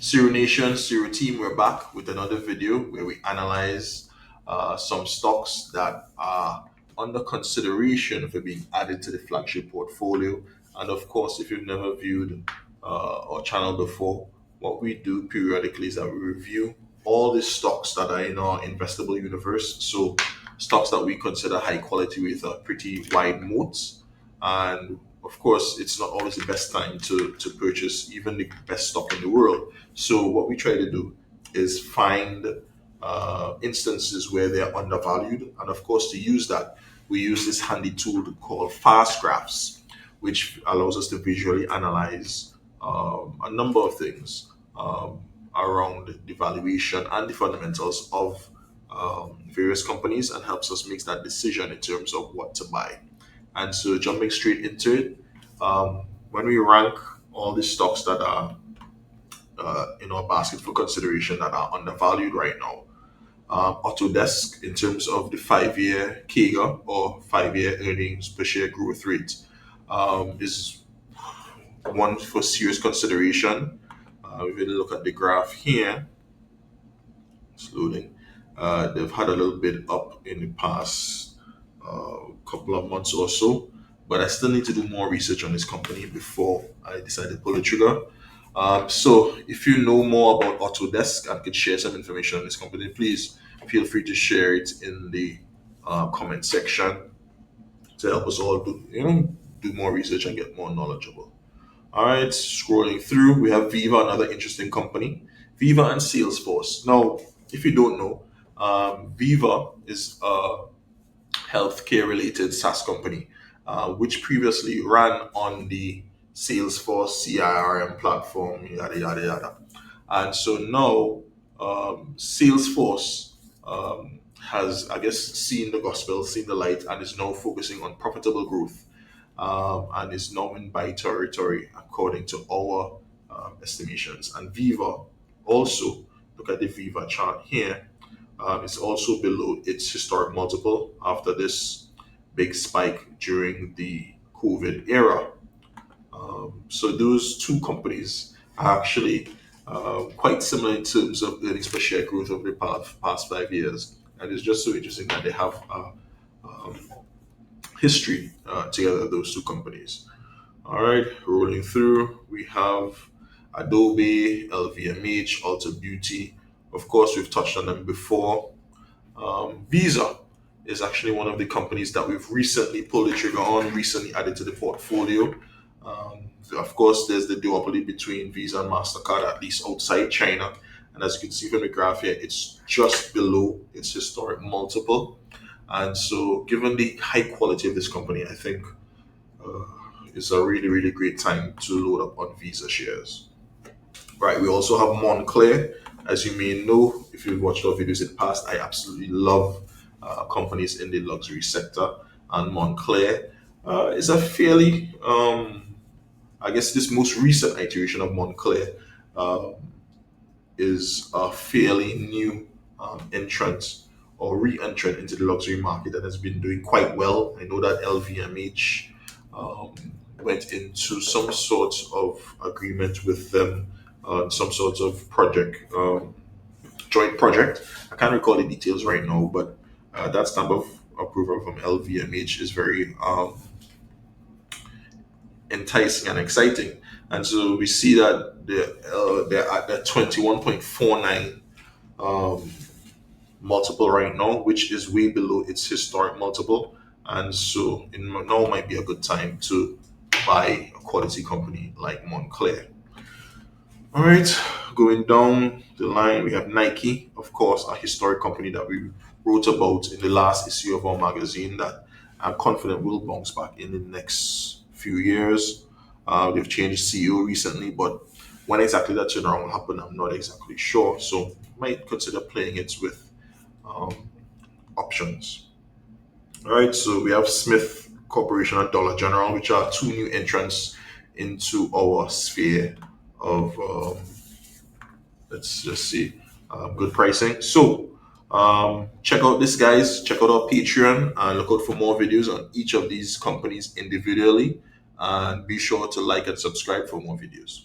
Sciro Nation, Sciro team, we're back with another video where we analyze some stocks that are under consideration for being added to the flagship portfolio. And of course, if you've never viewed our channel before, what we do periodically is that we review all the stocks that are in our investable universe. So stocks that we consider high quality with a pretty wide moats. And of course, it's not always the best time to purchase even the best stock in the world. So what we try to do is find instances where they're undervalued, and of course, to use that, we use this handy tool called fast graphs, which allows us to visually analyze a number of things around the valuation and the fundamentals of various companies, and helps us make that decision in terms of what to buy. And so, jumping straight into it, when we rank all the stocks that are in our basket for consideration that are undervalued right now, Autodesk, in terms of the 5-year CAGR or 5-year earnings per share growth rate, is one for serious consideration. If you look at the graph here, it's loading. They've had a little bit up in the past couple of months or so, but I still need to do more research on this company before I decide to pull the trigger. So, if you know more about Autodesk and could share some information on this company, please feel free to share it in the comment section to help us all do more research and get more knowledgeable. All right, scrolling through, we have Viva, another interesting company. Viva and Salesforce. Now, if you don't know, Viva is a healthcare related SaaS company, which previously ran on the Salesforce CRM platform, yada, yada, yada. And so now Salesforce has, I guess, seen the gospel, seen the light, and is now focusing on profitable growth, and is now in buy territory according to our estimations. And Viva also, look at the Viva chart here, it's also below its historic multiple after this big spike during the COVID era. So those two companies are actually quite similar in terms of earnings per share growth over the past 5 years. And it's just so interesting that they have um, history together, those two companies. All right, rolling through, we have Adobe, LVMH, Ulta Beauty. Of course, we've touched on them before. Visa is actually one of the companies that we've recently pulled the trigger on, recently added to the portfolio. Of course, there's the duopoly between Visa and MasterCard, at least outside China. And as you can see from the graph here, it's just below its historic multiple. And so, given the high quality of this company, I think uh, it's a really, really great time to load up on Visa shares. Right, we also have Montclair. As you may know, if you've watched our videos in the past, I absolutely love companies in the luxury sector. And Montclair is a fairly, I guess, this most recent iteration of Montclair um, is a fairly new entrant or re-entrant into the luxury market that has been doing quite well. I know that LVMH um, went into some sort of agreement with them, some sort of project, joint project. I can't recall the details right now, but that stamp of approval from LVMH is very enticing and exciting. And so we see that they're at the 21.49 um, multiple right now, which is way below its historic multiple. And so now might be a good time to buy a quality company like Montclair. All right, going down the line, we have Nike, of course, a historic company that we wrote about in the last issue of our magazine that I'm confident will bounce back in the next few years. They've changed CEO recently, but when exactly that turnaround will happen, I'm not exactly sure. So might consider playing it with um, options. All right, so we have Smith Corporation and Dollar General, which are two new entrants into our sphere of let's just see, good pricing. So check out this, guys. Check out our Patreon and look out for more videos on each of these companies individually. And be sure to like and subscribe for more videos.